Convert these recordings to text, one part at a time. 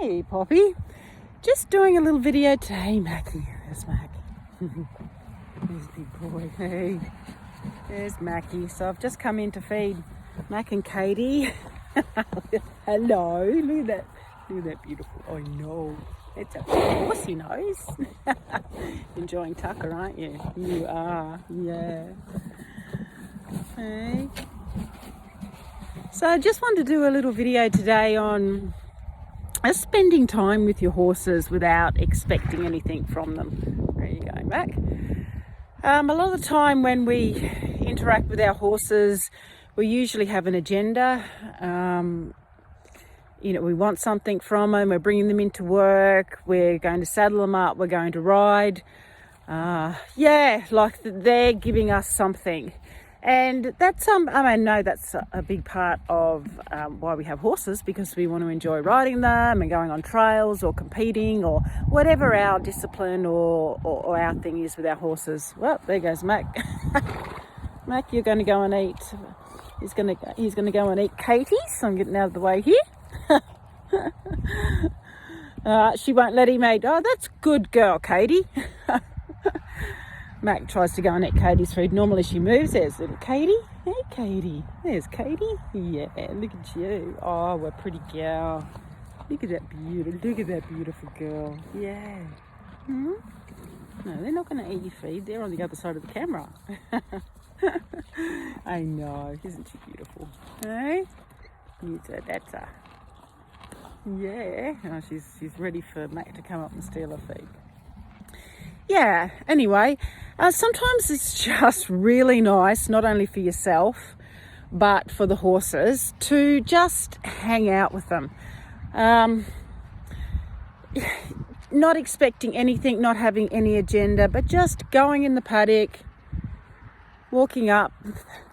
Hey, Poppy. Just doing a little video today, Mackie. There's Mac. There's big boy. Hey, there's Mackie. So I've just come in to feed Mac and Katie. Hello. Look at that beautiful. Oh no, it's a horsey nose. Enjoying Tucker, aren't you? You are. Yeah. Hey. So I just wanted to do a little video today on spending time with your horses without expecting anything from them. Where are you going, Mac? A lot of the time when we interact with our horses, we usually have an agenda. We want something from them. We're bringing them into work. We're going to saddle them up. We're going to ride. Like they're giving us something. And that's that's a big part of why we have horses, because we want to enjoy riding them and going on trails or competing or whatever our discipline or our thing is with our horses. Well, there goes Mac. Mac, you're going to go and eat. He's going to go and eat Katie. So I'm getting out of the way here. She won't let him eat. Oh, that's good girl, Katie. Mac tries to go and eat Katie's food. Normally she moves. There's little Katie. Hey, Katie. There's Katie. Yeah, look at you. Oh, what a pretty girl. Look at that beautiful girl. Yeah. No, they're not going to eat your feed. They're on the other side of the camera. I know. Isn't she beautiful? Hey? That's her. Yeah. Oh, she's ready for Mac to come up and steal her feed. Yeah, anyway, sometimes it's just really nice, not only for yourself, but for the horses, to just hang out with them. Not expecting anything, not having any agenda, but just going in the paddock, walking up.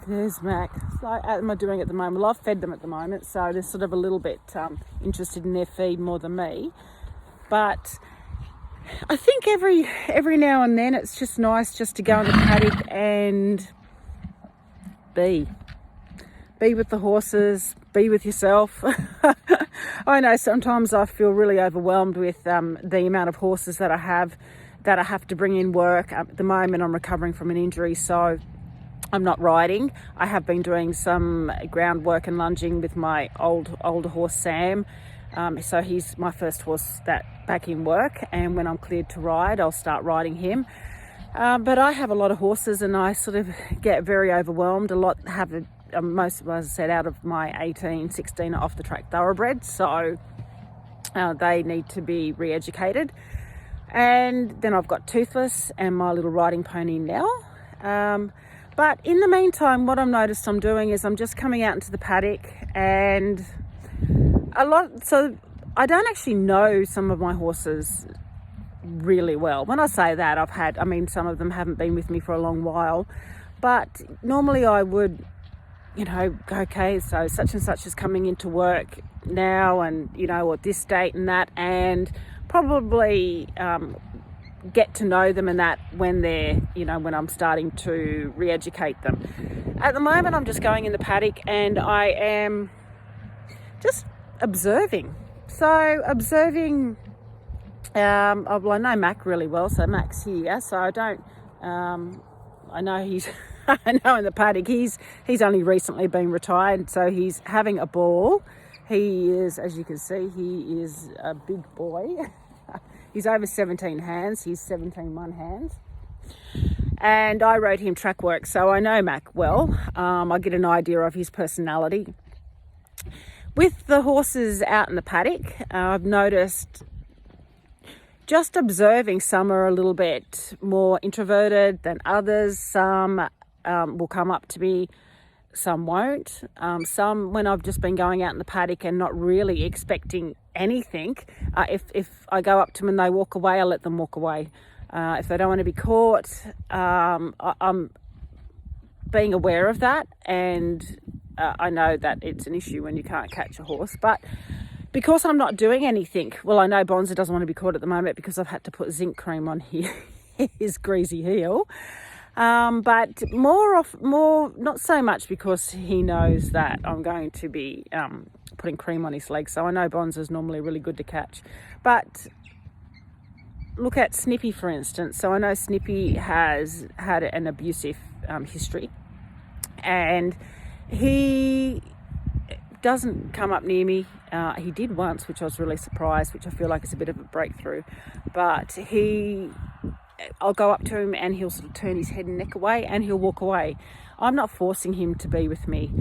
There's Mac. So what am I doing at the moment? Well, I've fed them at the moment, so they're sort of a little bit interested in their feed more than me. But I think every now and then it's just nice just to go in the paddock and be with the horses, be with yourself. I know sometimes I feel really overwhelmed with the amount of horses that I have to bring in work. At the moment I'm recovering from an injury, so I'm not riding. I have been doing some groundwork and lunging with my older horse Sam. So he's my first horse that back in work, and when I'm cleared to ride, I'll start riding him. But I have a lot of horses, and I sort of get very overwhelmed. Most of, as I said, out of my 16 are off the track thoroughbreds, so they need to be re-educated. And then I've got Toothless and my little riding pony Nell. But in the meantime, what I've noticed I'm doing is I'm just coming out into the paddock and so I don't actually know some of my horses really well. When I say that, some of them haven't been with me for a long while, but normally I would, okay, so such and such is coming into work now, and, or this date and that, and probably get to know them and that when they're, when I'm starting to re-educate them. At the moment, I'm just going in the paddock and I am just observing. So observing, I know Mac really well, so Mac's here, so I don't, I know I know in the paddock, he's only recently been retired, so he's having a ball. He is, as you can see, he is a big boy. He's over 17 hands, he's 17 hands. And I rode him track work, so I know Mac well. I get an idea of his personality. With the horses out in the paddock, I've noticed, just observing, some are a little bit more introverted than others. Some will come up to me, some won't. Some, when I've just been going out in the paddock and not really expecting anything, if I go up to them and they walk away, I'll let them walk away. If they don't want to be caught, I'm being aware of that, and I know that it's an issue when you can't catch a horse, but because I'm not doing anything, well, I know Bonza doesn't want to be caught at the moment because I've had to put zinc cream on his greasy heel. But more, not so much because he knows that I'm going to be putting cream on his legs. So I know Bonza's normally really good to catch. But look at Snippy, for instance. So I know Snippy has had an abusive history, and he doesn't come up near me. He did once, which I was really surprised, which I feel like is a bit of a breakthrough. But I'll go up to him and he'll sort of turn his head and neck away and he'll walk away. I'm not forcing him to be with me.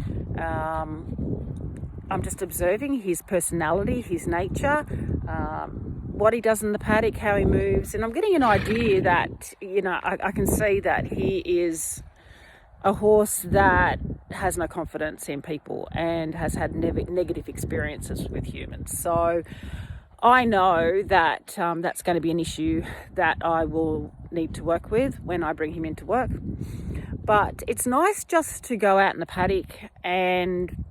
I'm just observing his personality, his nature, what he does in the paddock, how he moves. And I'm getting an idea that, I can see that he is a horse that has no confidence in people and has had negative experiences with humans. So I know that that's going to be an issue that I will need to work with when I bring him into work. But it's nice just to go out in the paddock and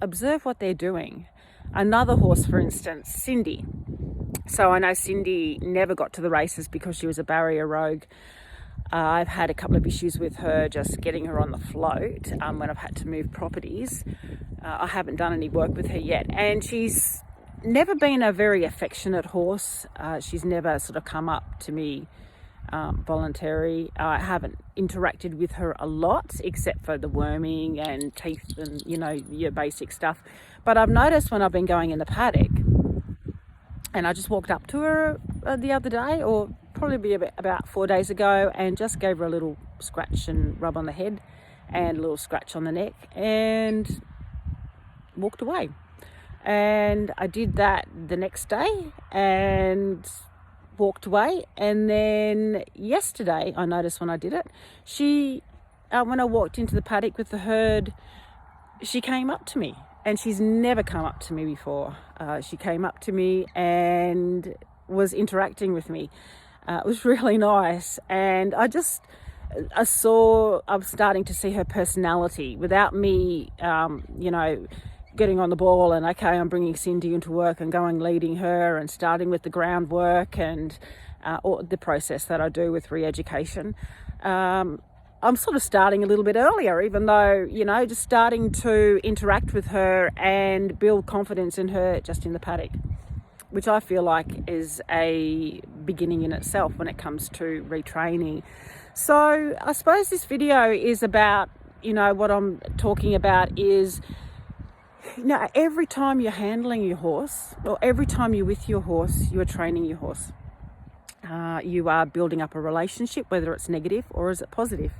observe what they're doing. Another horse, for instance, Cindy. So I know Cindy never got to the races because she was a barrier rogue. I've had a couple of issues with her just getting her on the float when I've had to move properties. I haven't done any work with her yet. And she's never been a very affectionate horse. She's never sort of come up to me voluntary. I haven't interacted with her a lot, except for the worming and teeth and, your basic stuff. But I've noticed when I've been going in the paddock, and I just walked up to her the other day, or probably about 4 days ago, and just gave her a little scratch and rub on the head and a little scratch on the neck and walked away. And I did that the next day and walked away. And then yesterday, I noticed when I did it, when I walked into the paddock with the herd, she came up to me. And she's never come up to me before. She came up to me and was interacting with me. It was really nice. And I'm starting to see her personality without me, getting on the ball and, okay, I'm bringing Cindy into work and going leading her and starting with the groundwork and or the process that I do with re-education. I'm sort of starting a little bit earlier, even though, just starting to interact with her and build confidence in her just in the paddock, which I feel like is a beginning in itself when it comes to retraining. So I suppose this video is about, what I'm talking about is, every time you're handling your horse, or every time you're with your horse, you are training your horse. You are building up a relationship, whether it's negative or is it positive.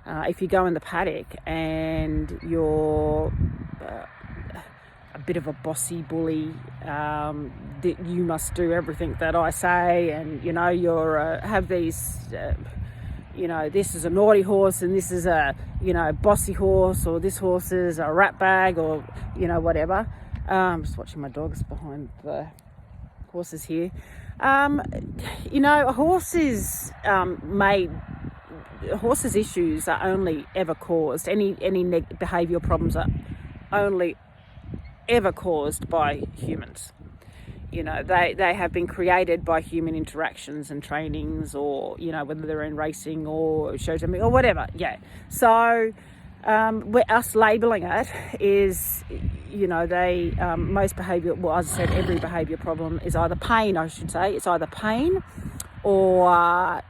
If you go in the paddock and you're a bit of a bossy bully, that you must do everything that I say, and you're have these, this is a naughty horse and this is a bossy horse, or this horse is a rat bag, or whatever. I'm just watching my dogs behind the horses here. A horse's horses' issues are only ever caused, any behavioural problems are only ever caused by humans. They have been created by human interactions and trainings, or whether they're in racing or show jumping or whatever. So us labelling it is, most behaviour, well, as I said, every behaviour problem is either pain, I should say. It's either pain or,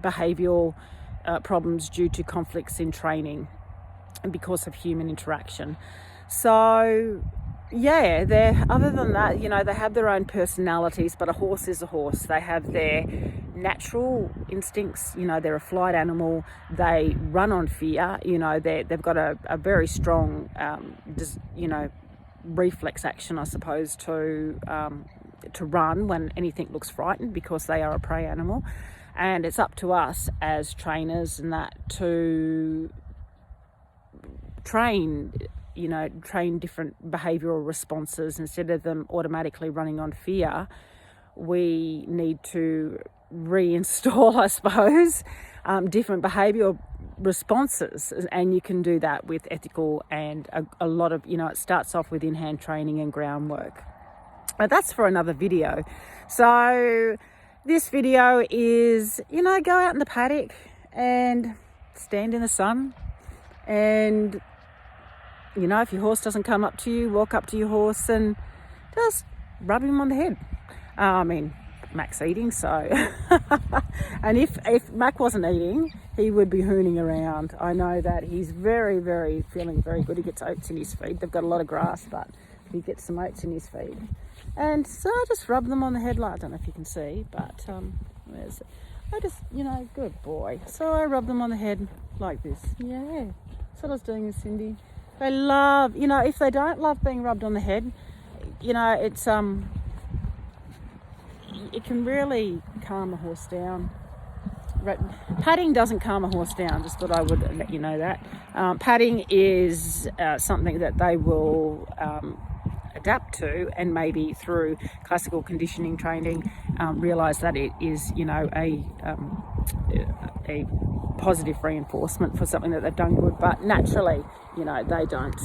behavioural problems due to conflicts in training and because of human interaction. So, other than that, they have their own personalities, but a horse is a horse. They have their natural instincts, they're a flight animal. They run on fear, they've got a very strong, reflex action, I suppose, to run when anything looks frightened, because they are a prey animal. And it's up to us as trainers and that to train different behavioural responses. Instead of them automatically running on fear, we need to reinstall, I suppose, different behavioural responses. And you can do that with ethical and a lot of, it starts off with in-hand training and groundwork. But that's for another video. So this video is, go out in the paddock and stand in the sun and You know, if your horse doesn't come up to you, walk up to your horse and just rub him on the head. I mean, Mac's eating, so and if Mac wasn't eating, he would be hooning around. I know that he's very, very feeling very good. He gets oats in his feed. They've got a lot of grass, but he gets some oats in his feed. And so I just rub them on the head, like, I don't know if you can see, but I just, you know, good boy. So I rub them on the head like this. Yeah, that's what I was doing with Cindy. They love, you know, if they don't love being rubbed on the head, you know, it's it can really calm a horse down. Patting doesn't calm a horse down, just thought I would let you know that. Patting is something that they will adapt to, and maybe through classical conditioning training realise that it is, you know, a positive reinforcement for something that they've done good. But naturally, you know, they don't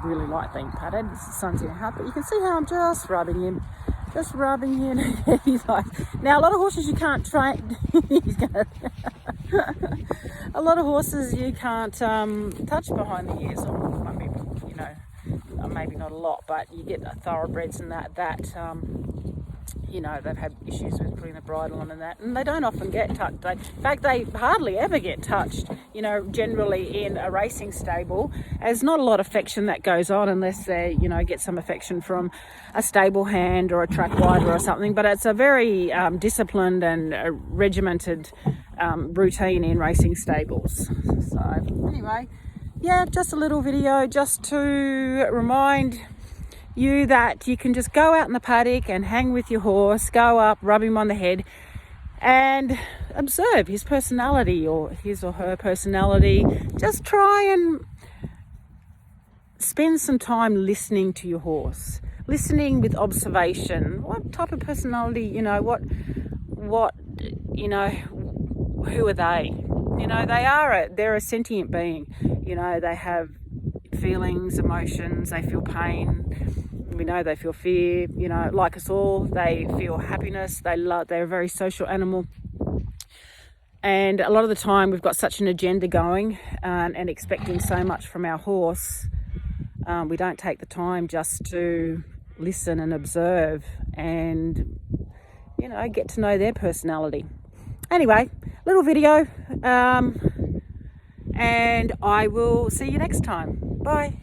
really like being patted. The sun's in a hat, but you can see how I'm just rubbing him. Just rubbing him. He's like, now a lot of horses you can't train. A lot of horses you can't touch behind the ears, or I mean, you know, maybe not a lot, but you get thoroughbreds and that you know, they've had issues with putting the bridle on and they don't often get touched. In fact, they hardly ever get touched, you know, generally in a racing stable. There's not a lot of affection that goes on unless they, you know, get some affection from a stable hand or a track rider or something. But it's a very disciplined and regimented routine in racing stables. So anyway, yeah, just a little video just to remind you that you can just go out in the paddock and hang with your horse, go up, rub him on the head and observe his personality, or his or her personality. Just try and spend some time listening to your horse, listening with observation. What type of personality, you know, what you know, who are they? You know, they're a sentient being. You know, they have feelings, emotions, they feel pain. We know they feel fear, you know, like us all. They feel happiness. They're a very social animal. And a lot of the time we've got such an agenda going and expecting so much from our horse. We don't take the time just to listen and observe and, you know, get to know their personality. Anyway, little video. And I will see you next time. Bye.